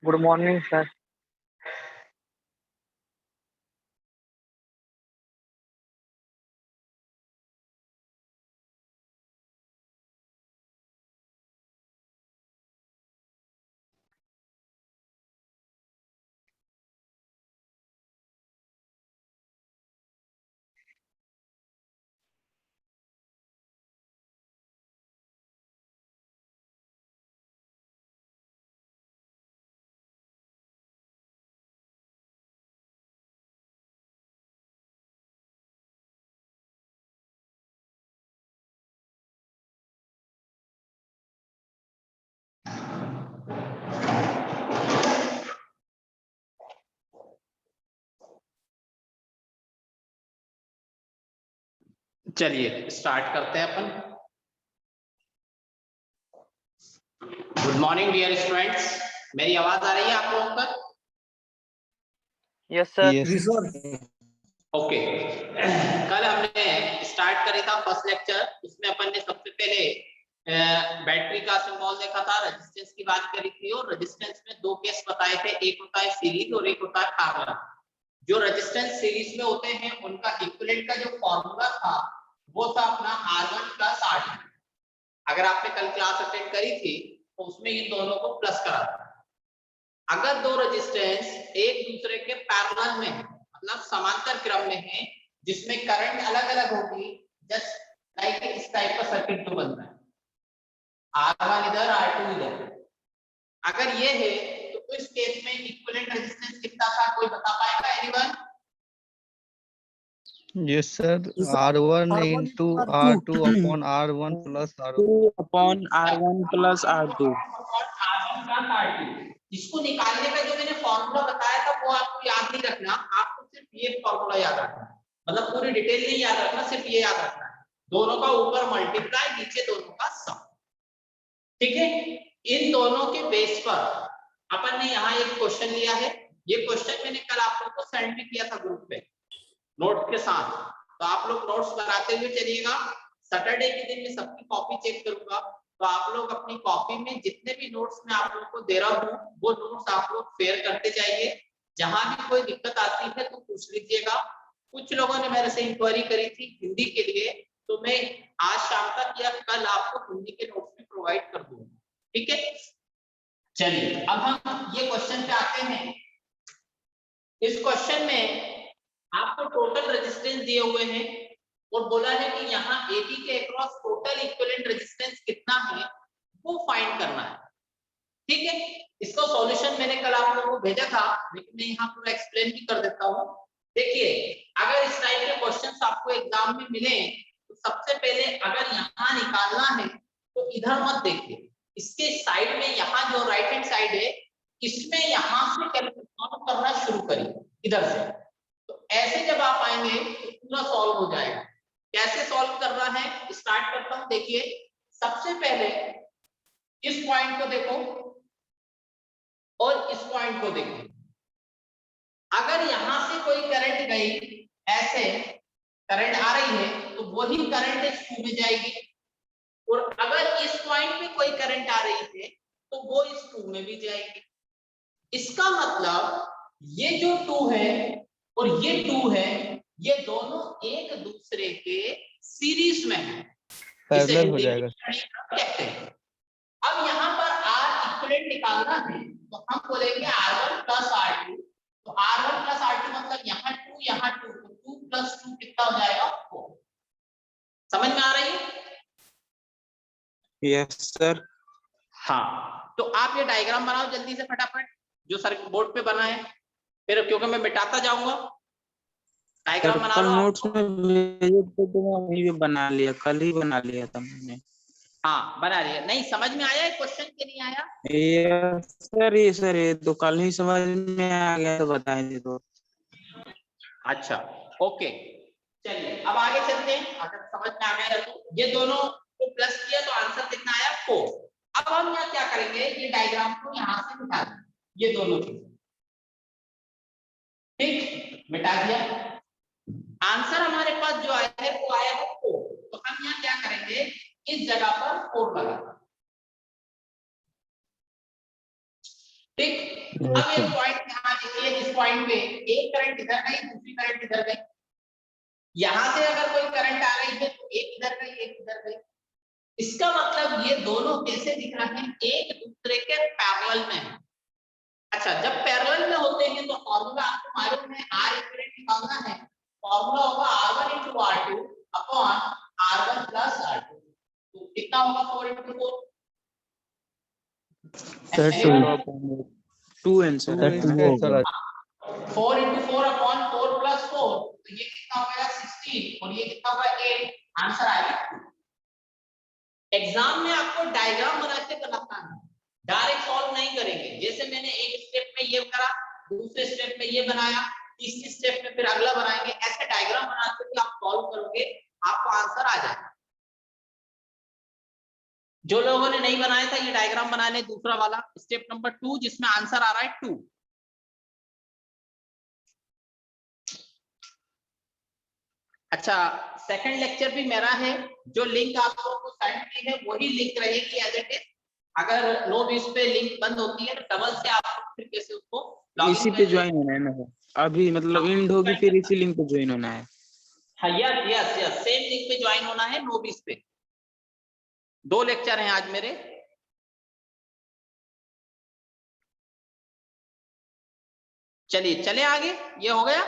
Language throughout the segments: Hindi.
Good morning sir. चलिए स्टार्ट करते हैं अपन। गुड मॉर्निंग डियर स्टूडेंट्स, मेरी आवाज आ रही है आप लोगों तक? Yes sir. ओके। कल हमने स्टार्ट करी था फर्स्ट लेक्चर, उसमें अपन ने सबसे पहले बैटरी का सिंबल देखा था, रेजिस्टेंस की बात करी थी और रेजिस्टेंस में दो केस बताए थे, एक होता है सीरीज और एक होता है पैरेलल। जो रेजिस्टेंस सीरीज में होते हैं उनका इक्विवेलेंट का जो फॉर्मूला था वो था अपना R1 प्लस R2। अगर आपने कल क्लास अटेंड करी थी तो उसमें इन दोनों को प्लस करा था। अगर दो रेजिस्टेंस एक दूसरे के पैरेलल में है, मतलब समांतर क्रम में है, जिसमें करंट अलग अलग होगी, जस्ट लाइक इस टाइप का सर्किट तो बनता है, R1 इधर R2 इधर। अगर ये है तो इस केस में इक्विवेलेंट रेजिस्टेंस कितना था, कोई बता पाएगा anyone? Yes sir, R1 into R2 upon R1 plus R2 upon R1 plus R2। इसको निकालने का जो मैंने फॉर्मूला बताया था वो आपको याद नहीं रखना, आपको सिर्फ ये फॉर्मूला याद रखना है, मतलब पूरी डिटेल नहीं याद रखना, सिर्फ ये याद रखना है, दोनों का ऊपर मल्टीप्लाई नीचे दोनों का सम। ठीक है, इन दोनों के बेस पर अपन ने यहाँ एक क्वेश्चन लिया है। ये क्वेश्चन मैंने कल आप लोगों को सेंड भी किया था ग्रुप पे नोट के साथ, तो आप लोग नोट्स बनाते हुए चलिएगा। सैटरडे के दिन मैं सबकी कॉपी चेक करूंगा, तो आप लोग अपनी कॉपी में जितने भी नोट्स मैं आप लोगों को दे रहा हूँ वो नोट्स आप लोग शेयर करते जाइए। जहां भी कोई दिक्कत आती है तो पूछ लीजिएगा। कुछ लोगों ने मेरे से इंक्वायरी करी थी हिंदी के लिए, तो मैं आज शाम तक या कल आपको हिंदी के नोट्स भी प्रोवाइड कर दूंगा। ठीक है, चलिए अब हम ये क्वेश्चन पे आते हैं। इस क्वेश्चन में आपको टोटल रेजिस्टेंस दिए हुए हैं और बोला है कि यहाँ AB के अक्रॉस टोटल इक्विवेलेंट रेजिस्टेंस कितना है वो फाइंड करना है। ठीक है, इसका सॉल्यूशन मैंने कल आप लोगों को भेजा था, लेकिन मैं यहाँ पूरा एक्सप्लेन भी कर देता हूँ। देखिए, अगर इस टाइप के क्वेश्चंस आपको एग्जाम में मिले तो सबसे पहले अगर यहाँ निकालना है तो इधर मत देखिए, इसके साइड में यहाँ जो राइट हैंड साइड है इसमें यहाँ से कैलकुलेट करना शुरू करिए इधर से। तो ऐसे जब आप आएंगे तो पूरा सॉल्व हो जाएगा। कैसे सॉल्व करना है स्टार्ट करता हूं। देखिए, सबसे पहले इस पॉइंट को देखो और इस पॉइंट को देखो। अगर यहां से कोई करंट गई, ऐसे करंट आ रही है तो वही करंट इस 2 में जाएगी, और अगर इस पॉइंट पे कोई करंट आ रही है तो वो इस 2 में भी जाएगी। इसका मतलब ये जो 2 है और ये 2 है, ये दोनों एक दूसरे के सीरीज में है, पैरेलल हो जाएगा। कहते हैं। अब यहाँ पर R इक्विवेलेंट निकालना है तो हम बोलेंगे R1 प्लस R2। तो R1 प्लस R2 मतलब यहाँ 2 यहाँ 2, तो 2 प्लस 2 कितना हो जाएगा 4। समझ में आ रही है? Yes sir. हाँ, तो आप ये डायग्राम बनाओ जल्दी से फटाफट जो सर बोर्ड पे बना है, फिर क्योंकि मैं मिटाता जाऊंगा। डायग्राम बना लो। नोट्स में भेजे थे तो मैं वहीं पे बना लिया, कल ही बना लिया था मैंने। हाँ बना लिया। नहीं समझ में आया क्वेश्चन के नहीं आया? यस सर, ये तो कल ही समझ में आ गया तो बताएंगे तो। अच्छा ओके, चलिए अब आगे चलते हैं। अगर समझ में आ गया तो ये दोनों को प्लस किया तो आंसर कितना आया 4। अब हम यहाँ क्या करेंगे, ये डायग्राम को यहाँ से मिटा देंगे, ये दोनों चीज। ठीक, मिटा दिया। आंसर हमारे पास जो आया है वो आया है 4। तो हम यहाँ क्या करेंगे, इस जगह पर 4 लगाएंगे। ठीक, अब एक पॉइंट यहाँ देखिए, इस पॉइंट पे एक करंट इधर गई, दूसरी करंट इधर गई। यहां से अगर कोई करंट आ रही है तो एक इधर गई, एक इधर गई। इसका मतलब ये दोनों कैसे दिख रहे हैं, एक दूसरे के पैरेलल में है। अच्छा, जब पैरेलल में होते हैं तो फॉर्मूला आपको मालूम है, R इक्विवेलेंट निकालना है, फॉर्मूला होगा R1 * R2 upon R1 + R2। तो कितना होगा 4 * 4? सर 2 आंसर है ना। 4 * 4 अपॉन 4 + 4, तो ये कितना हो गया 16 और ये कितना होगा 8। आंसर आएगा। एग्जाम में आपको डायग्राम बना के बनाना है, डायरेक्ट सॉल्व नहीं करेंगे। जैसे मैंने एक स्टेप में ये करा, दूसरे स्टेप में ये बनाया, तीसरे स्टेप में फिर अगला बनाएंगे, ऐसे डायग्राम बनाते हुए आप सॉल्व करोगे, आपको आंसर आ जाएगा। जो लोगों ने नहीं बनाया था ये डायग्राम बना ले, दूसरा वाला स्टेप नंबर 2 जिसमें आंसर आ रहा है 2। अच्छा, सेकंड लेक्चर भी मेरा है, जो लिंक आप लोगों को सेंड की है वही लिंक रहेगी एज इट इज। अगर नो बीस पे लिंक बंद होती है तो डबल से आप फिर कैसे उसको इसी पे ज्वाइन होना है ना अभी, मतलब एंड होगी फिर इसी लिंक पे ज्वाइन होना है। हाँ, यस यस, सेम लिंक पे ज्वाइन होना है नो बीस पे। 2 लेक्चर हैं आज मेरे। चलिए चले आगे, ये हो गया।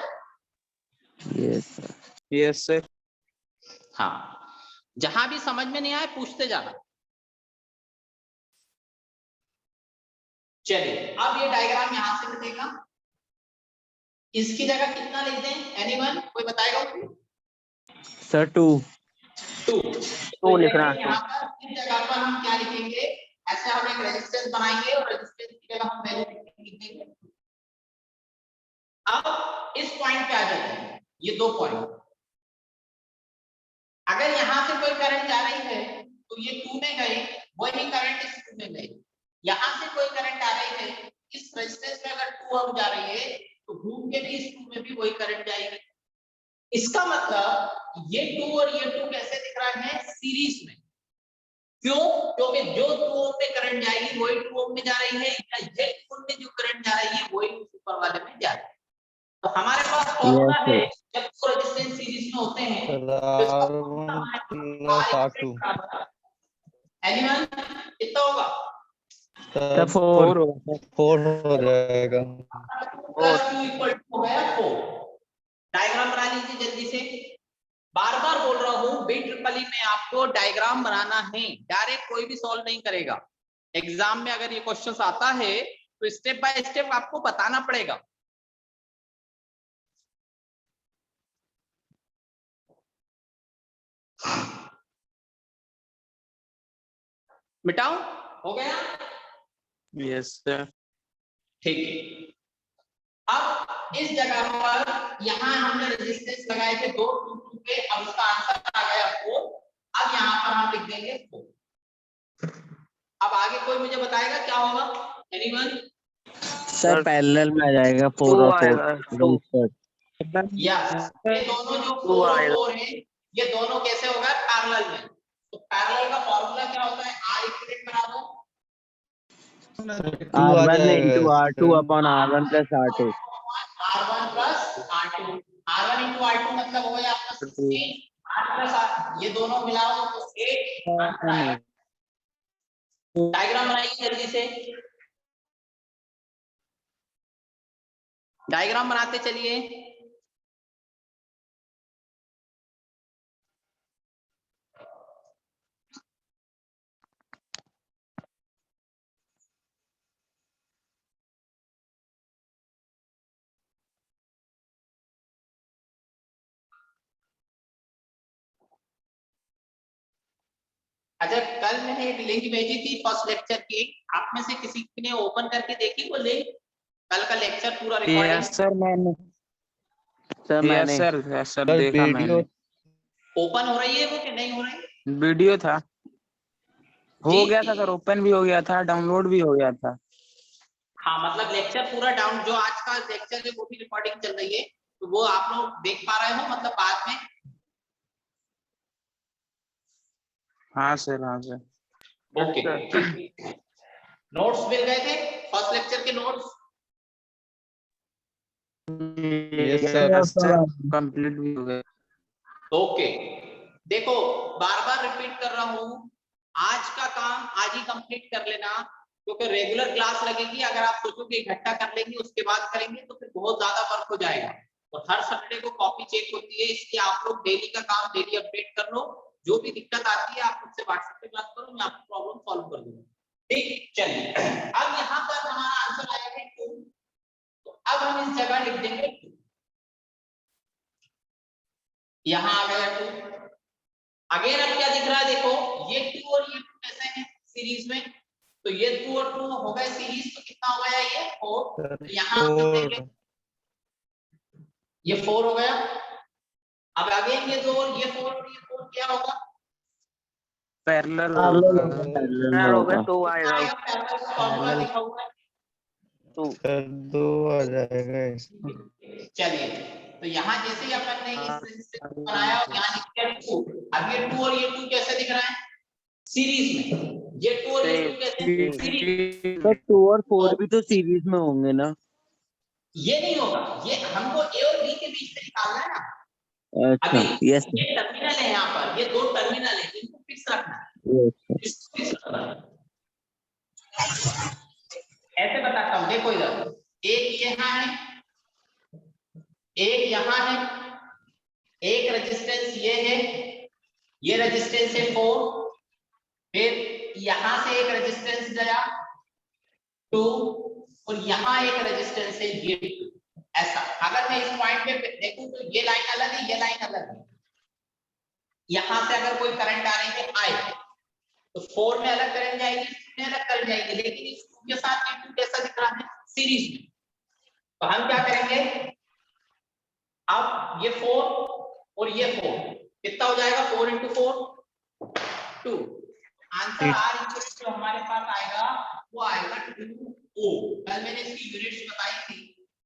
Yes sir. हाँ, जहां भी समझ में नहीं आए पूछते जाना। चलिए, अब ये डायग्राम यहां से मिलेगा, इसकी जगह कितना लिख दें, एनीवन कोई बताएगा मुझे? सर 2 तो लिखना है। यहाँ पर इस जगह पर हम क्या लिखेंगे, ऐसे हम एक रेजिस्टेंस बनाएंगे और रेजिस्टेंस की जगह हम वैल्यू लिख देंगे। अब इस पॉइंट पे आ जाते हैं, ये 2 पॉइंट। अगर यहाँ से कोई करंट जा रही है तो ये 2 में गई, वही करंट इस 2 में गई। यहाँ से कोई करंट आ रही है, इस रेजिस्टेंस में अगर 2 ओम जा रही है तो घूम के भी इस 2 में भी वही करंट जाएगी। इसका मतलब ये 2 और ये 2 कैसे दिख रहा है, सीरीज में। क्यों? क्योंकि जो 2 ओम में करंट जाएगी वही 2 ओम में जा रही है, या ये 2 ओम में जो करंट जा रही है वही ऊपर वाले में जा रही है। तो हमारे पास फॉर्मूला है, जब 2 रेजिस्टेंस सीरीज में होते हैं तो इसका R1 + R2 एनीवन कितना होगा? सर 4 होगा। 4 हो जाएगा। +2 = हो गया 4। डायग्राम बना लीजिए जल्दी से। बार बार बोल रहा हूं, BEE में आपको डायग्राम बनाना है, डायरेक्ट कोई भी सॉल्व नहीं करेगा। एग्जाम में अगर ये क्वेश्चन आता है तो स्टेप बाय स्टेप आपको बताना पड़ेगा। मिटाओ, हो गया? Yes sir. ठीक है। अब इस जगह पर यहाँ हमने रेजिस्टेंस लगाए थे 2 2 पे, अब उसका आंसर आ गया 4। अब यहाँ पर हम लिख देंगे 4। अब आगे कोई मुझे बताएगा क्या होगा, एनीवन? सर पैरेलल में आ जाएगा 4 और 4। यस, ये दोनों जो 4 और 4 है, ये दोनों कैसे होगा, पैरेलल में। तो पैरेलल का फॉर्मूला क्या होता है, R इक्विवेलेंट बना दो, R1 * R2 upon R1 + R2। R1 + R2। R1 * R2 मतलब हो गया आपका 16, R + ये दोनों मिलाओ तो 8। डायग्राम बनाइए जल्दी से, डायग्राम बनाते चलिए। अच्छा, कल मैंने एक लिंक भेजी थी फर्स्ट लेक्चर की, आप में से किसी ने ओपन करके देखी वो लिंक? कल का लेक्चर पूरा रिकॉर्डिंग। यस सर मैंने। यस सर देखा मैंने। ओपन हो रही है वो कि नहीं हो रही? वीडियो था, हो जी? गया था सर, ओपन भी हो गया था, डाउनलोड भी हो गया था। हाँ, मतलब लेक्चर पूरा डाउन, जो आज का लेक्चर है वो भी रिकॉर्डिंग चल रही है, तो वो आप लोग देख पा रहे हो मतलब बाद में? हाँ सर, हाँ सर। ओके, नोट्स मिल गए थे फर्स्ट लेक्चर के notes? Yes, sir. Sir complete भी हो गया। ओके, देखो बार बार रिपीट कर रहा हूं, आज का काम आज ही कंप्लीट कर लेना, क्योंकि रेगुलर क्लास लगेगी। अगर आप सोचोगे इकट्ठा कर लेंगे उसके बाद करेंगे तो फिर बहुत ज्यादा वर्क हो जाएगा, और हर सैटरडे को कॉपी चेक होती है, इसलिए आप लोग डेली का काम डेली अपडेट कर लो। जो भी दिक्कत आती है आप मुझसे व्हाट्सएप पे बात करो, मैं आपकी प्रॉब्लम सॉल्व कर दूंगा। ठीक, चलिए अब यहाँ पर हमारा आंसर आया है 2, तो अब हम इस जगह लिख देंगे 2, यहाँ आ गया 2। अगेन अब क्या दिख रहा है, देखो ये 2 और ये 2 कैसे हैं सीरीज में, तो ये 2 और 2 हो गए सीरीज, तो कितना हो गया ये 4, तो यहाँ हम लिख देंगे 4. ये 4 हो गया। अब अगेन ये 2 और ये 4 और ये 4 क्या होगा, पैरेलल पैरेलल हो गया, 2 कितना आएगा। आएगा, पैरेलल का फॉर्मूला लिखा हुआ है। सर 2 आ जाएगा इसमें. चलिए, तो यहाँ जैसे ही अपन ने इस रेजिस्टेंस को बनाया और यहाँ लिख दिया 2, अब ये 2 और ये 2 कैसे दिख रहा है सीरीज में, ये 2 और ये 2 कैसे सीरीज, तो 2 और 4 भी तो सीरीज में होंगे ना? ये नहीं होगा, ये हमको ए और बी के बीच में निकालना है ना। अच्छा, अभी यस ये टर्मिनल है, यहाँ पर ये 2 टर्मिनल है, इनको फिक्स रखना है, यस। इसको फिक्स रखना है। ऐसे बताता हूँ, देखो इधर एक यहाँ है, एक यहाँ है, एक रेजिस्टेंस ये है, ये रेजिस्टेंस है 4, फिर यहाँ से एक रेजिस्टेंस गया 2, और यहाँ एक रेजिस्टेंस है ये 2। ऐसा अगर मैं इस पॉइंट पे देखूं तो ये लाइन अलग है, ये लाइन अलग है। यहाँ से अगर कोई करंट आ रही है आई, तो 4 में अलग करंट जाएगी, 2 में अलग करंट जाएगी, लेकिन इस 2 के साथ ये 2 कैसा दिख रहा है सीरीज में। तो हम क्या करेंगे, अब ये 4 और ये 4 कितना हो जाएगा, 4 into 4 2। Answer are equal to हमारे पास आएगा, वो आएगा 2 ओ। कल मैंने इसकी यूनिट्स बताई थी,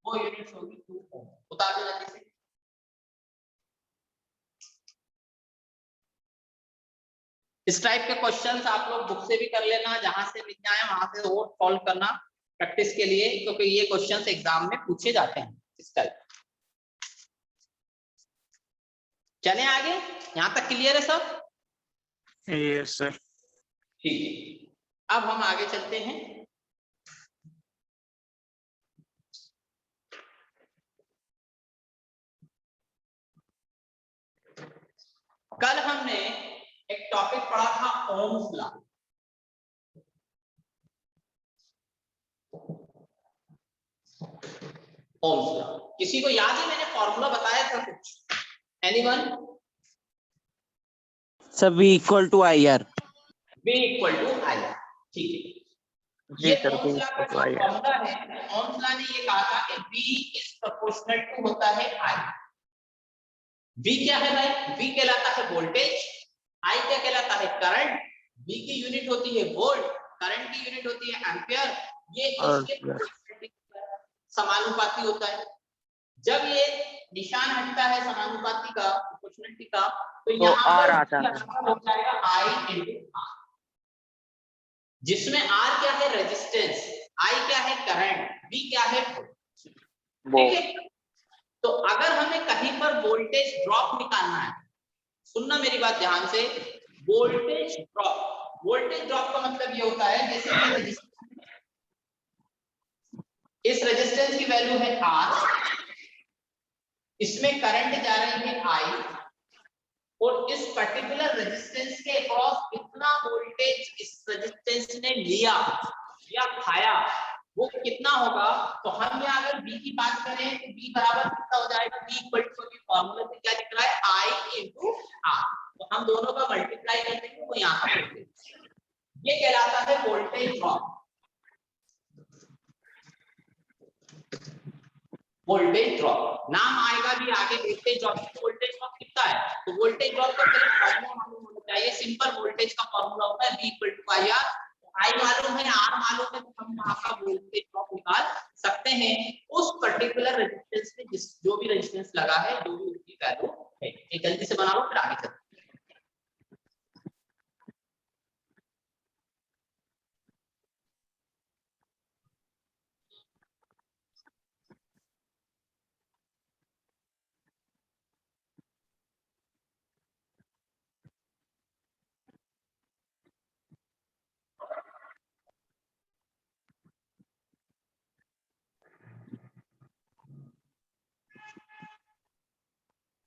वो यूनिट्स होगी 2 ओ। बता दो जल्दी से। इस टाइप के क्वेश्चंस आप लोग बुक से भी कर लेना, जहां से मिल जाए वहां से और सॉल्व करना प्रैक्टिस के लिए, क्योंकि ये क्वेश्चंस एग्जाम में पूछे जाते हैं इस टाइप। चलें आगे, यहां तक क्लियर है सब? Yes sir. ठीक है, अब हम आगे चलते हैं। कल हमने एक टॉपिक पढ़ा था ओम्स लॉ। ओम्स लॉ किसी को याद है, मैंने फॉर्मूला बताया था कुछ? एनीवन? सब V equal to I R. V equal to I R, ठीक है। ये ओम्स लॉ का जो फॉर्मूला है, ओम्स लॉ ने ये कहा था कि V इज प्रोपोर्शनल टू होता है I। V क्या है भाई? V कहलाता है वोल्टेज, I क्या कहलाता है करंट। V की यूनिट होती है वोल्ट, करंट की यूनिट होती है एम्पियर। ये इसके समानुपाती होता है। जब ये निशान हटता है समानुपाती का, प्रोपोर्शनलिटी का, तो यहाँ R पर आता है। हो जाएगा I into R, जिसमें R क्या है रेजिस्टेंस, I क्या है करंट, V क्या है ठीक है। तो अगर हमें कहीं पर वोल्टेज ड्रॉप निकालना है, सुनना मेरी बात ध्यान से, वोल्टेज ड्रॉप, वोल्टेज ड्रॉप का मतलब ये होता है जैसे ये रेजिस्टेंस, इस रेजिस्टेंस की वैल्यू है R, इसमें करंट जा रही है I, और इस पर्टिकुलर रेजिस्टेंस के अक्रॉस कितना वोल्टेज इस रेजिस्टेंस ने लिया या खाया, वो कितना होगा। तो हम यहाँ अगर B की बात करें तो B बराबर कितना हो जाएगा, B इक्वल टू फॉर्मूला से क्या दिख रहा है I into R, तो हम दोनों का मल्टीप्लाई कर देंगे, वो यहाँ पर होंगे। ये कहलाता है वोल्टेज ड्रॉप। वोल्टेज ड्रॉप नाम आएगा भी आगे, वोल्टेज ड्रॉप। वोल्टेज ड्रॉप कितना है, तो वोल्टेज ड्रॉप का फॉर्मूला मालूम होना चाहिए। सिंपल वोल्टेज का फॉर्मूला होता है V equal to I R. I मालूम है, आर मालूम है, तो हम वहां का वोल्टेज ड्रॉप निकाल सकते हैं उस पर्टिकुलर रेजिस्टेंस में, जिस जो भी रेजिस्टेंस लगा है, जो भी उसकी वैल्यू है। एक जल्दी से बना लो, फिर आगे चलते हैं।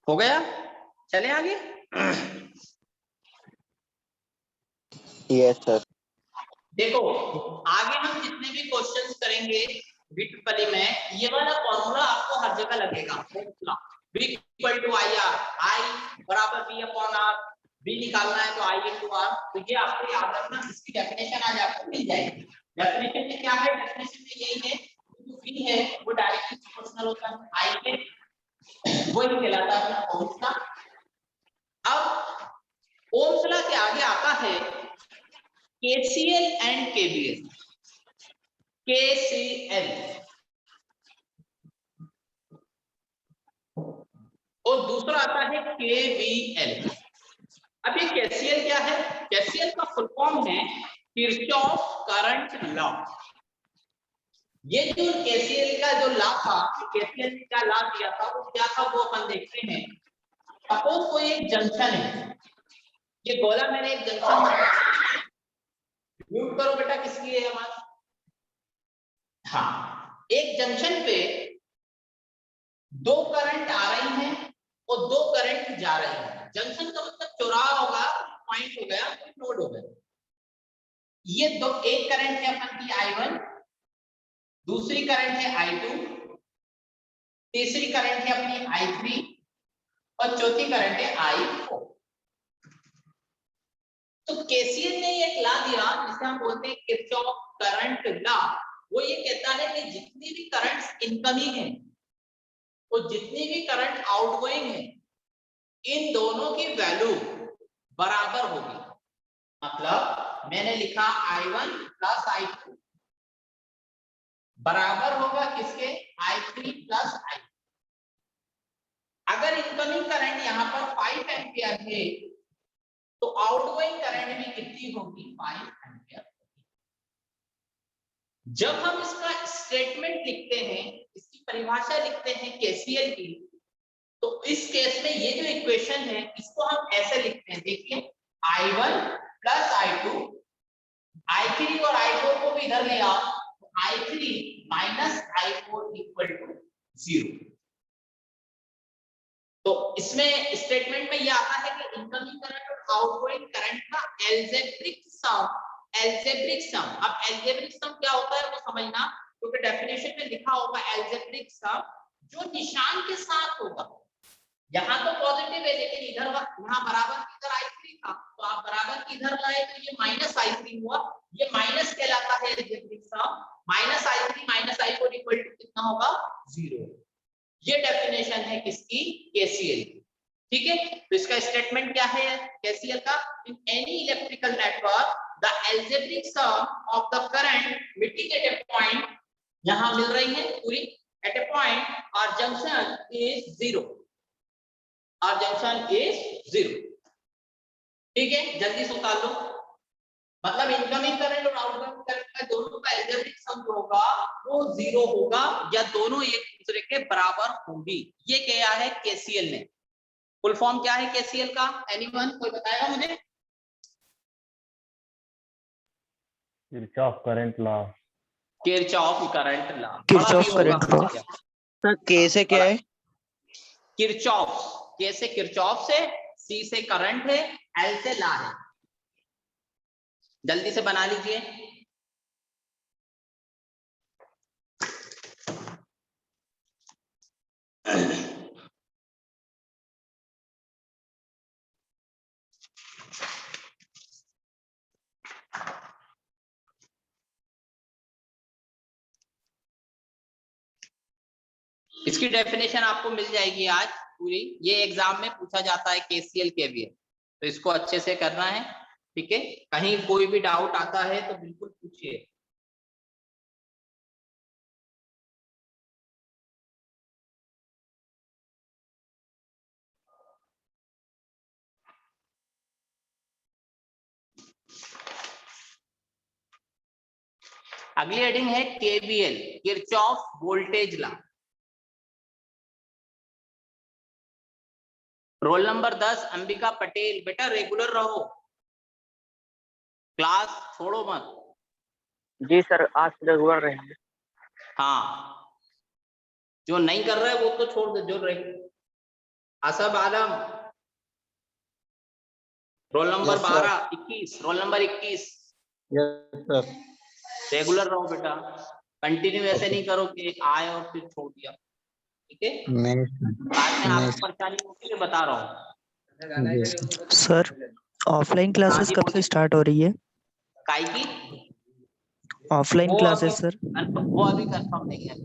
हो गया, चले आगे। Yes sir. देखो आगे हम जितने भी क्वेश्चंस करेंगे बीटीपली में, ये वाला फॉर्मूला आपको हर जगह लगेगा। V equal to I R, I बराबर बी अपॉन आर, बी निकालना है तो आई इंटू आर। तो ये आपको याद रखना, इसकी डेफिनेशन आज आपको मिल जाएगी। डेफिनेशन में क्या है? डेफिनेशन में यही है, जो V है वो डायरेक्टली प्रोपोर्शनल होता है आई के, वही कहलाता है अपना ओम्स लॉ। अब ओम्स लॉ के आगे आता है KCL एंड KVL। KCL और दूसरा आता है KVL। अब ये KCL क्या है? KCL का फुल फॉर्म है किरचॉफ करंट लॉ। ये जो KCL का जो लॉ था, KCL का लॉ दिया था वो क्या था, वो अपन देखते हैं। सपोज कोई एक जंक्शन है, ये गोला मैंने एक जंक्शन, म्यूट करो बेटा, किसकी है हमारी? हाँ, एक जंक्शन पे दो करंट आ रही हैं और दो करंट जा रही हैं। जंक्शन का मतलब चौराहा होगा, पॉइंट हो गया, नोड हो गया। ये दो, एक करंट है अपन की I1, दूसरी करंट है I2, तीसरी करंट है अपनी I3 और चौथी करंट है I4। तो KCL ने एक लॉ दिया जिसे हम बोलते हैं किरचॉफ करंट लॉ। वो ये कहता है कि जितनी भी करंट्स इनकमिंग है और जितनी भी करंट आउटगोइंग है, इन दोनों की वैल्यू बराबर होगी। मतलब मैंने लिखा I1 प्लस I2 बराबर होगा किसके? I3 plus I। अगर इनकमिंग करंट यहाँ पर 5 एम्पियर है तो आउटगोइंग करंट भी कितनी होगी? 5 एम्पियर। जब हम इसका स्टेटमेंट लिखते हैं, इसकी परिभाषा लिखते हैं KCL की, तो इस केस में ये जो इक्वेशन है इसको हम ऐसे लिखते हैं, देखिए I1 प्लस I2, I3 और I4 को भी इधर ले आओ, तो I3 minus I4 equal to 0। तो इसमें स्टेटमेंट में ये आता है कि इनकमिंग करंट और आउटगोइंग करंट का एल्जेब्रिक सम, एल्जेब्रिक सम। अब एल्जेब्रिक सम क्या होता है वो समझना, क्योंकि डेफिनेशन में लिखा होगा एल्जेब्रिक सम जो निशान के साथ होगा। यहाँ तो पॉजिटिव है लेकिन इधर यहाँ बराबर की इधर I3 था, तो आप बराबर की इधर लाए तो ये माइनस I3 हुआ, ये माइनस कहलाता है algebraic sum. Minus I3 minus I4 equal to कितना होगा? 0। ये डेफिनेशन है किसकी? KCL। ठीक है, तो इसका स्टेटमेंट क्या है KCL का? In any electrical network the algebraic sum of the current meeting at A point, यहां मिल रही है पूरी, एट ए पॉइंट और जंक्शन इज 0, और जंक्शन इज 0। ठीक है, जल्दी से उतार लो। मतलब इनकमिंग करंट और आउटगोइंग करंट का दोनों का एल्जेब्रिक सम जो होगा वो 0 होगा या दोनों एक दूसरे के बराबर होंगी। ये क्या है KCL ने? फुल फॉर्म क्या है KCL का? एनीवन कोई बताएगा मुझे? Kirchhoff current law. Kirchhoff current law. Kirchhoff current law. Sir के से क्या है? किरचॉफ, के से किरचॉफ से, C से करंट है, L से लॉ है। जल्दी से बना लीजिए। इसकी डेफिनेशन आपको मिल जाएगी आज पूरी, ये एग्जाम में पूछा जाता है KCL KVL, तो इसको अच्छे से करना है। ठीक है, कहीं कोई भी डाउट आता है तो बिल्कुल पूछिए। अगली हेडिंग है KVL, Kirchhoff voltage law. Roll number 10 Ambika Patel. बेटा रेगुलर रहो, क्लास छोड़ो मत। जी सर, आज रेगुलर रहेंगे। हाँ, जो नहीं कर रहा है वो तो छोड़ दे, जो रहे Asab Alam, roll number Yes, sir. 12, 21, roll number 21। Yes, sir. Regular रहो बेटा, कंटिन्यू ऐसे नहीं करो कि आए और फिर छोड़ दिया, ठीक है? नहीं बाद में आपको परेशानी होगी, मैं बता रहा हूँ। सर ऑफलाइन हाँ क्लासेस जी, कब से बोलिए। स्टार्ट हो रही है? काई की? ऑफलाइन वो क्लासेस सर वो अभी कंफर्म नहीं है।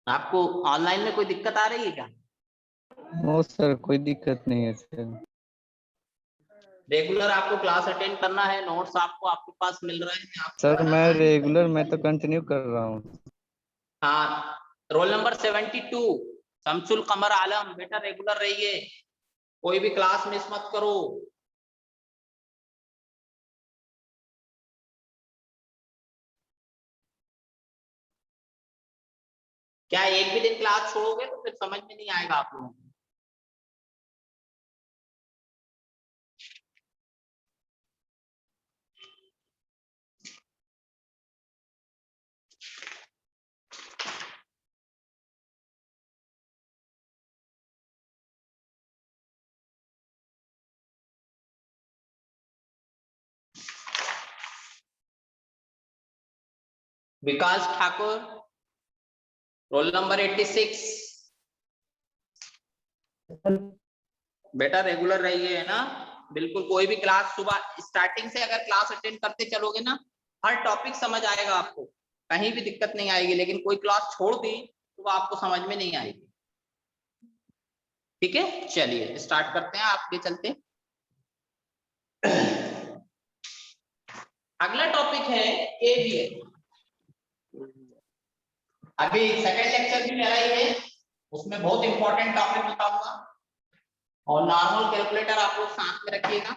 आपको ऑनलाइन में कोई दिक्कत आ रही है क्या? नो सर, कोई दिक्कत नहीं है सर। रेगुलर आपको क्लास अटेंड करना है, नोट्स आपको आपके पास मिल रहे हैं, आपको सर बनाना मैं है। रेगुलर मैं तो कंटिन्यू कर रहा हूँ। हाँ, रोल नंबर 72 शमसुल कमर आलम, बेटा रेगुलर रहिए, कोई भी क्लास मिस मत करो। क्या एक भी दिन क्लास छोड़ोगे तो फिर समझ में नहीं आएगा आप लोगों को। विकास ठाकुर, रोल नंबर 86, बेटा रेगुलर रहिए, है ना? बिल्कुल, कोई भी क्लास सुबह स्टार्टिंग से अगर क्लास अटेंड करते चलोगे ना, हर टॉपिक समझ आएगा आपको, कहीं भी दिक्कत नहीं आएगी। लेकिन कोई क्लास छोड़ दी तो वो आपको समझ में नहीं आएगी, ठीक है? चलिए स्टार्ट करते हैं, आगे चलते। अगला टॉपिक है केवीएल। अभी सेकंड लेक्चर भी मेरा ही है, उसमें बहुत इंपॉर्टेंट टॉपिक बताऊंगा, और नॉर्मल कैलकुलेटर आप लोग साथ में रखिएगा।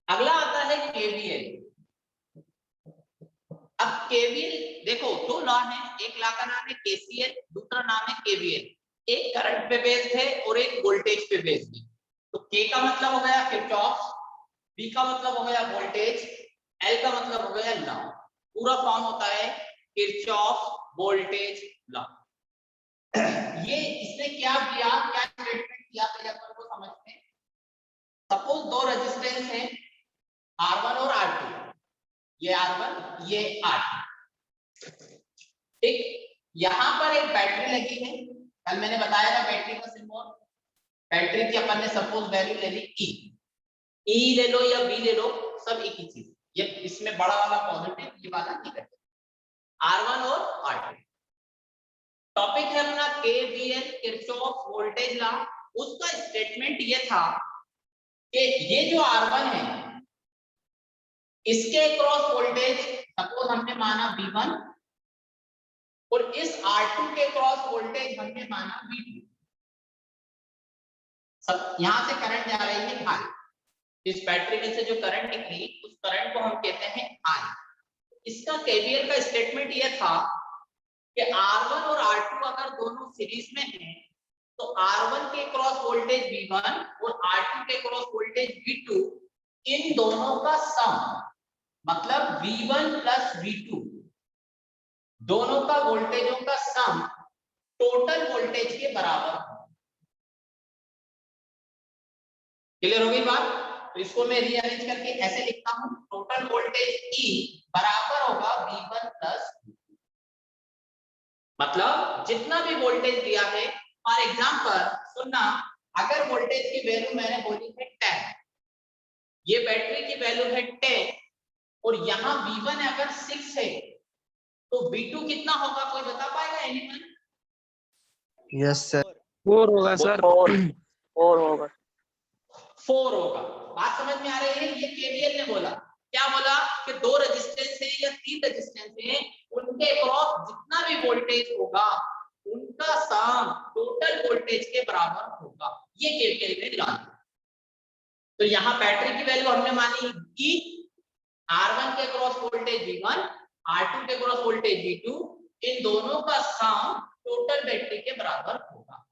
अगला आता है केवीएल। अब केवीएल देखो, दो लॉ है, एक लॉ का नाम है केसीएल, दूसरा नाम है केवीएल। एक करंट पे बेस्ड है और एक वोल्टेज पे बेस्ड है। तो के का मतलब हो गया किरचॉफ, बी का मतलब हो गया वोल्टेज, एल का मतलब हो गया लॉ। पूरा फॉर्म होता है किरचॉफ वोल्टेज लॉ। ये इसने क्या किया, क्या स्टेटमेंट किया, पहले अपन को समझते हैं। सपोज दो रेजिस्टेंस है R1 और R2, ये R1 ये R2, ठीक? यहां पर एक बैटरी लगी है, कल मैंने बताया था बैटरी का सिंबल। बैटरी की अपन ने सपोज वैल्यू ले ली ई ले लो या बी ले लो, सब एक ही चीज। ये इसमें बड़ा वाला पॉजिटिव, ये वाला नेगेटिव, R1 और R2। टॉपिक है अपना केवीएल, किरचॉफ वोल्टेज लॉ। उसका स्टेटमेंट ये था कि ये जो R1 है, इसके क्रॉस वोल्टेज सपोज हमने माना V1, और इस R2 के क्रॉस वोल्टेज हमने माना V2। सब यहां से करंट जा रही है I, इस बैटरी में से जो करंट निकली उस करंट को हम कहते हैं I। इसका केवीएल का स्टेटमेंट ये था कि R1 और R2 अगर दोनों सीरीज में हैं तो R1 के क्रॉस वोल्टेज V1 और R2 के क्रॉस वोल्टेज V2, इन दोनों का सम मतलब V1 प्लस V2, दोनों का वोल्टेजों का सम टोटल वोल्टेज के बराबर। क्लियर हो गई बात? तो इसको मैं रीअरेंज करके ऐसे लिखता हूं, टोटल वोल्टेज E बराबर होगा V1 प्लस, मतलब जितना भी वोल्टेज दिया है। फॉर एग्जांपल सुनना, अगर वोल्टेज की वैल्यू मैंने बोली है 10, ये बैटरी की वैल्यू है 10, और यहाँ V1 अगर 6 है तो V2 कितना होगा, कोई बता पाएगा एनीवन? Yes sir. 4 होगा सर। 4 होगा। 4 होगा। बात समझ में आ रही है? ये केवीएल ने बोला, क्या बोला कि दो रेजिस्टेंस है या 3 रेजिस्टेंस है, उनके क्रॉस जितना भी वोल्टेज होगा उनका सम टोटल वोल्टेज के बराबर होगा। ये केवीएल ने दिया। तो यहाँ बैटरी की वैल्यू हमने मानी कि R1 के क्रॉस वोल्टेज V1, R2 के क्रॉस वोल्टेज V2, इन दोनों का सम टोटल बैटरी के बराबर होगा।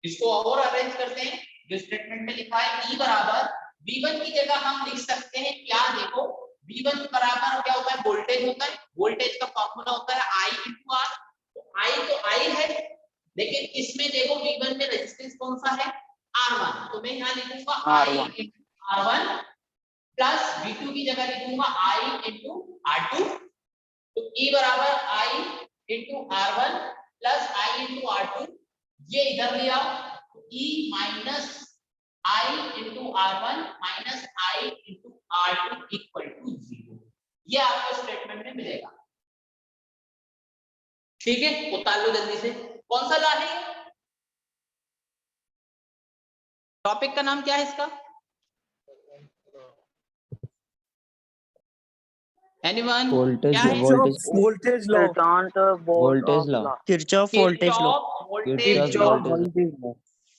इसको और अरेंज करते हैं, जो स्टेटमेंट में लिखा है E बराबर V1 की जगह हम लिख सकते हैं क्या, देखो V1 बराबर क्या होता है, वोल्टेज होता है, वोल्टेज का फॉर्मूला होता है I इंटू R। तो I है, लेकिन इसमें देखो V1 में रेजिस्टेंस कौन सा है, R1, तो मैं यहाँ लिखूंगा I into R1 plus V2 की जगह लिखूंगा I इंटू R2। तो E बराबर I into R1 plus I into R2, ये इधर ले आओ, तो E minus I into R1 minus I into R2 equal to 0, ये आपको स्टेटमेंट में मिलेगा। ठीक है, उतार लो जल्दी से। कौन सा लॉ है, टॉपिक का नाम क्या है इसका, एनीवन, क्या है? Voltage law, voltage law, Kirchhoff voltage law. Voltage Kirchhoff law. voltage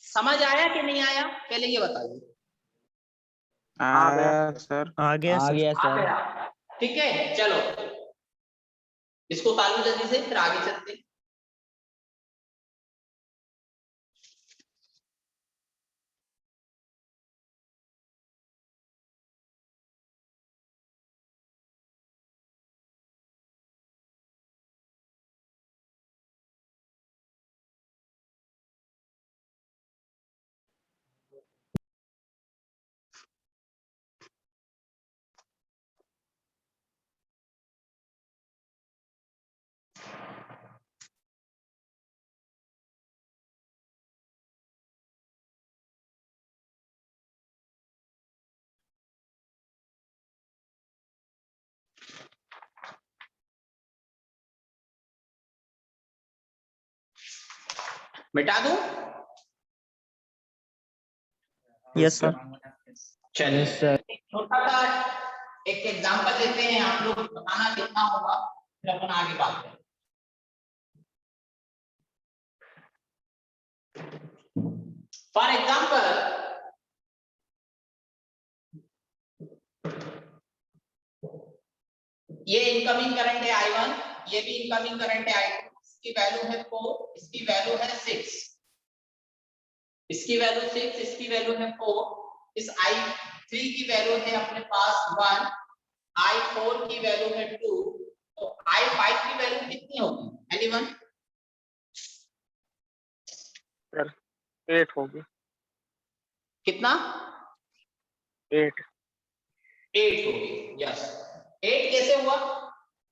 समझ आया कि नहीं आया, पहले ये बताइए। सर आ गया आ सर। गया आ सर। गया, ठीक है, चलो इसको उतार लो जल्दी से, फिर आगे चलते हैं। मिटा दूं? Yes sir. चलिए Yes, sir. एक छोटा सा एक एग्जांपल लेते हैं, आप लोग बताना कितना होगा, फिर अपन आगे बात करें। फॉर एग्जांपल ये इनकमिंग करंट है I1, ये भी इनकमिंग करंट है I2, इसकी वैल्यू है 4, इसकी वैल्यू है 6, इसकी वैल्यू 6, इसकी वैल्यू है 4, इस I3 की वैल्यू है अपने पास 1, I4 की वैल्यू है 2, तो I5 की वैल्यू कितनी होगी, एनीवन? सर 8 होगी। कितना? 8 होगी, यस। 8 कैसे हुआ,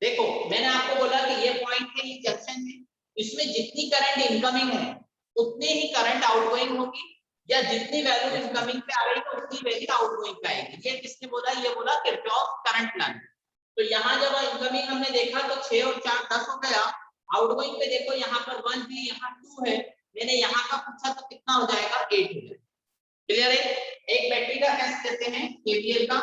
देखो मैंने आपको बोला कि ये पॉइंट है, ये जंक्शन है, इसमें जितनी करंट इनकमिंग है उतनी ही करंट आउटगोइंग होगी, या जितनी वैल्यू इनकमिंग पे आ रही है उतनी वैल्यू आउटगोइंग पे आएगी। ये किसने बोला, ये बोला किरचॉफ करंट लॉ। तो यहाँ जब इनकमिंग हमने देखा तो 6 और 4 10 हो गया, आउटगोइंग पे देखो यहाँ पर 1 है, यहाँ 2 है, मैंने यहाँ का पूछा तो कितना हो जाएगा, 8 हो जाएगा। क्लियर है? एक बैटरी का टेस्ट देते हैं, केवीएल का।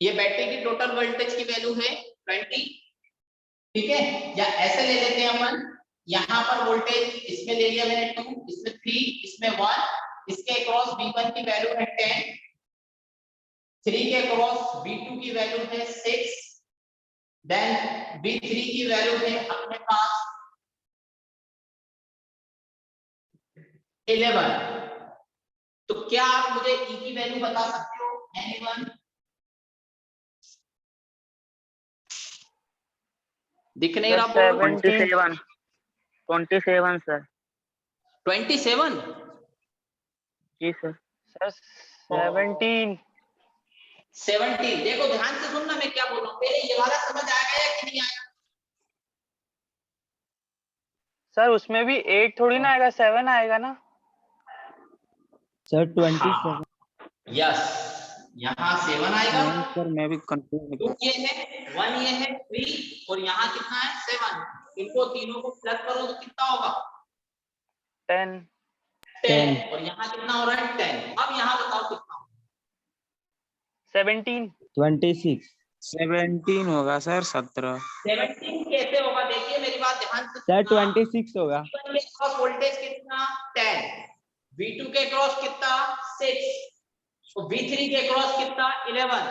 ये बैटरी की टोटल वोल्टेज की वैल्यू है 20, ठीक है, या ऐसे ले लेते हैं अपन, यहाँ पर वोल्टेज इसमें ले लिया मैंने 2, इसमें 3, इसमें 1, इसके अक्रॉस V1 की वैल्यू है 10, 3 के अक्रॉस V2 की वैल्यू है 6, देन V3 की वैल्यू है अपने पास 11। तो क्या आप मुझे E की वैल्यू बता सकते हो, एनीवन? दिख नहीं रहा बोर्ड? 27 सर। 27? जी सर। सर 17। देखो ध्यान से सुनना मैं क्या बोल रहा हूँ, पहले ये वाला समझ आ गया कि नहीं आया? सर उसमें भी 8 थोड़ी ना आएगा, 7 आएगा ना सर 27। यस, यहाँ 7 आएगा। सर मैं भी कंफ्यूज 2 ये है, 1 ये है, 3 और यहाँ कितना है 7, इनको तीनों को प्लस करो तो कितना होगा, 10 और यहाँ कितना हो रहा है 10। अब यहाँ बताओ कितना होगा, 17 26। 17 होगा सर। 17 कैसे होगा, देखिए मेरी बात ध्यान से सर सुनना। 26 होगा। V1 के क्रॉस वोल्टेज कितना 10, V2 के क्रॉस कितना 6, तो V3 के क्रॉस कितना 11,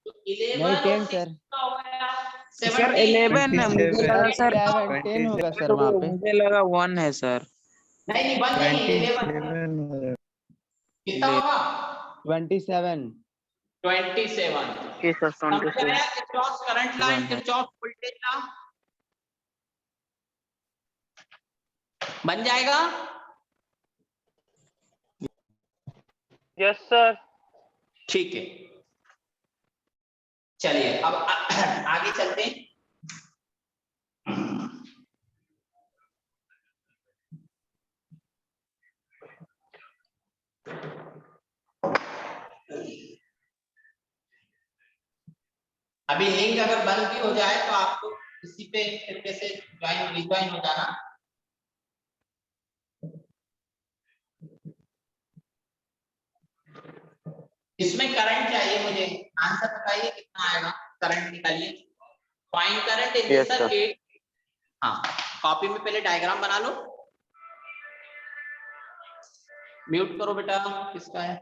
तो 11 नहीं, और 10 6 सर। कितना हो गया सर 17। 11 है, मुझे लगा सर 10 होगा सर वहाँ पे। मुझे लगा 1 है सर। नहीं नहीं 1 नहीं, 11 27 कितना होगा? 27. 27। जी सर समझ 27। आया? Kirchhoff current law and Kirchhoff voltage law बन जाएगा। Yes sir. ठीक है, चलिए अब आगे चलते हैं। अभी लिंक अगर बंद भी हो जाए तो आपको इसी पे फिर से रिज्वाइन हो जाना। इसमें करंट चाहिए मुझे, आंसर बताइए कितना आएगा। करंट निकालिए, find current in Yes, circuit. हाँ, कॉपी में पहले डायग्राम बना लो। म्यूट करो बेटा, किसका है?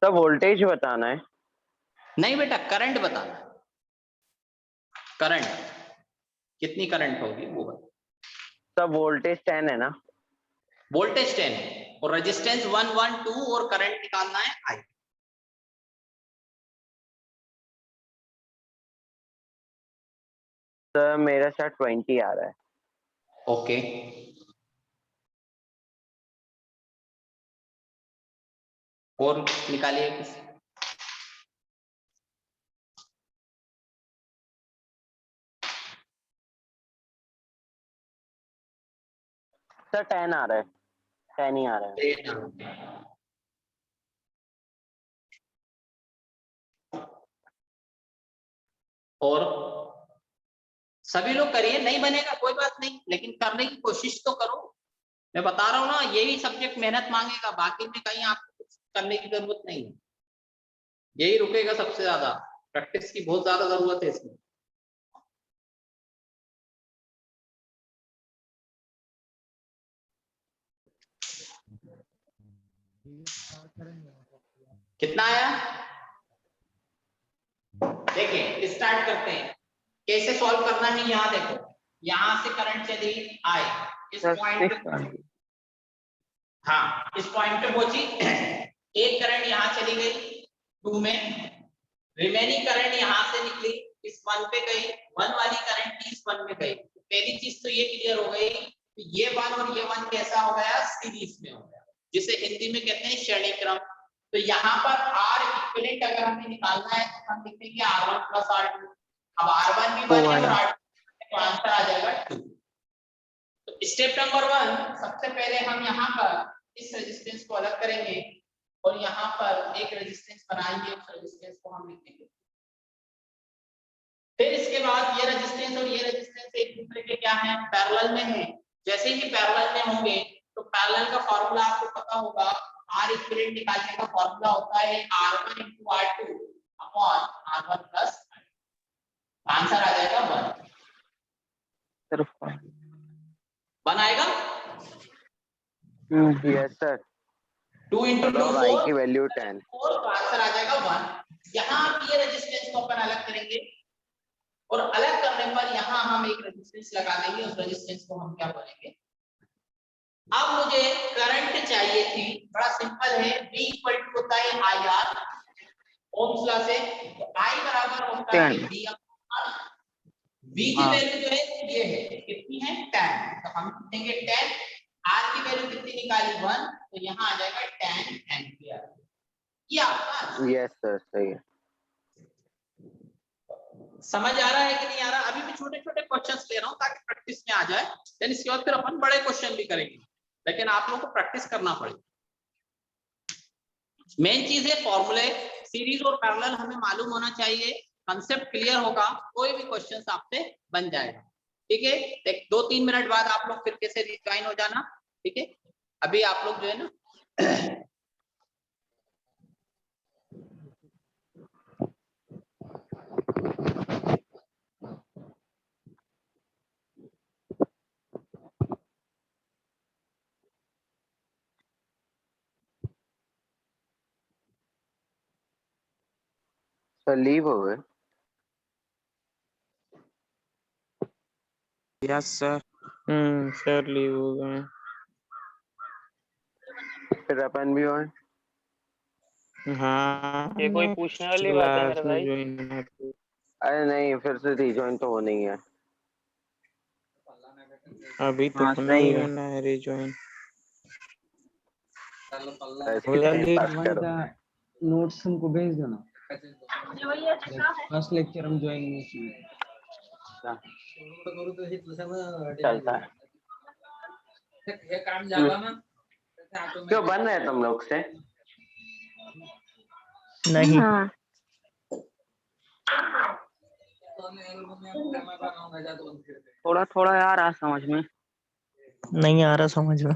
सर वोल्टेज बताना है। नहीं बेटा, करंट बताना है। करंट कितनी करंट होगी वो बता। सर वोल्टेज 10 है ना? वोल्टेज 10 है और रेजिस्टेंस 1 1 2 और करंट निकालना है आई। सर मेरा सर 20 आ रहा है। ओके, और निकालिए किसी। सर 10 आ रहा है, 10 ही आ रहा है। और सभी लोग करिए, नहीं बनेगा कोई बात नहीं, लेकिन करने की कोशिश तो करो। मैं बता रहा हूं ना, यही सब्जेक्ट मेहनत मांगेगा, बाकी में कहीं आपको कुछ करने की जरूरत नहीं है। यही रुकेगा सबसे ज्यादा, प्रैक्टिस की बहुत ज्यादा जरूरत है इसमें। कितना आया? देखिए स्टार्ट करते हैं, कैसे सॉल्व करना है। यहाँ देखो, यहाँ से करंट चली आए इस पॉइंट पे, हाँ इस पॉइंट पे पहुंची। एक करंट यहाँ चली गई 2 में, रिमेनिंग करंट यहाँ से निकली इस 1 पे गई, 1 वाली करंट इस 1 में गई। पहली चीज तो ये क्लियर हो गई कि ये 1 और ये 1 कैसा हो गया, सीरीज में हो गया, जिसे हिंदी में कहते हैं श्रेणी क्रम। तो यहाँ पर R इक्विवेलेंट अगर हमें निकालना है तो हम लिखेंगे R1 प्लस R2। अब R1 भी 1 है और R2, तो आंसर आ जाएगा 2। तो स्टेप नंबर 1, सबसे पहले हम यहाँ पर इस रेजिस्टेंस को अलग करेंगे और यहाँ पर एक रेजिस्टेंस बनाएंगे, उस रेजिस्टेंस को हम लिखेंगे। फिर इसके बाद ये रेजिस्टेंस और ये रेजिस्टेंस एक दूसरे के क्या है, पैरेलल में है। जैसे ही पैरेलल में होंगे तो पैरेलल का फॉर्मूला आपको पता होगा, R इक्विवेलेंट निकालने का फॉर्मूला होता है R1 * R2 upon R1 plus answer आ जाएगा 1। 1 आएगा। Yes sir. 2 × 2 और आई की वैल्यू 10। 4, तो आंसर आ जाएगा 1। यहाँ ये रेजिस्टेंस को अपन अलग करेंगे और अलग करने पर यहाँ हम एक रेजिस्टेंस लगा देंगे, उस रेजिस्टेंस को हम क्या बोलेंगे। अब मुझे करंट चाहिए थी, बड़ा सिंपल है, V = होता है IR ओम्स लॉ से। तो I बराबर होता है D/R। V की वैल्यू जो है ये है, कितनी है 10, तो हम लिखेंगे 10। R की वैल्यू कितनी निकाली 1, तो यहाँ आ जाएगा 10 एम्पियर। ये आपका यस सर सही है। समझ आ रहा है कि नहीं आ रहा? अभी मैं छोटे छोटे क्वेश्चंस ले रहा हूं ताकि प्रैक्टिस में आ जाए, देन इसके बाद फिर अपन बड़े क्वेश्चन भी करेंगे, लेकिन आप लोगों को प्रैक्टिस करना पड़ेगा। मेन चीज है फॉर्मूले, सीरीज और पैरेलल हमें मालूम होना चाहिए। कंसेप्ट क्लियर होगा, कोई भी क्वेश्चन आपसे बन जाएगा। ठीक है, एक 2-3 मिनट बाद आप लोग फिर कैसे रिज्वाइन हो जाना। ठीक है, अभी आप लोग जो है ना सर लीव हो गए। Yes sir. सर लीव हो गए। फिर अपन भी हो। हाँ ये कोई पूछने वाली बात है क्लास मेरे में भाई? ज्वाइन। अरे नहीं, फिर से रिजॉइन तो होनी है। अभी तो हाँ, होना सही ही है। होना है रिज्वाइन। इसकी हो टाइम जाएगी। पास करो। नोट्स हमको भेज देना। फर्स्ट लेक्चर हम ज्वाइन नहीं किए। चलता है। क्यों बन रहे तुम लोग से? नहीं थोड़ा थोड़ा यार आ समझ में। नहीं आ रहा समझ में।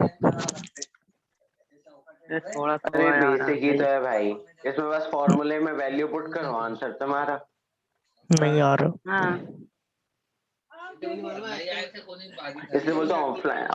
थोड़ा अरे थोड़ा यार बेसिक ही तो है भाई, इसमें बस फॉर्मूले में वैल्यू पुट करो, आंसर तुम्हारा। नहीं आ रहा। हाँ इसलिए बोलता हूँ ऑफलाइन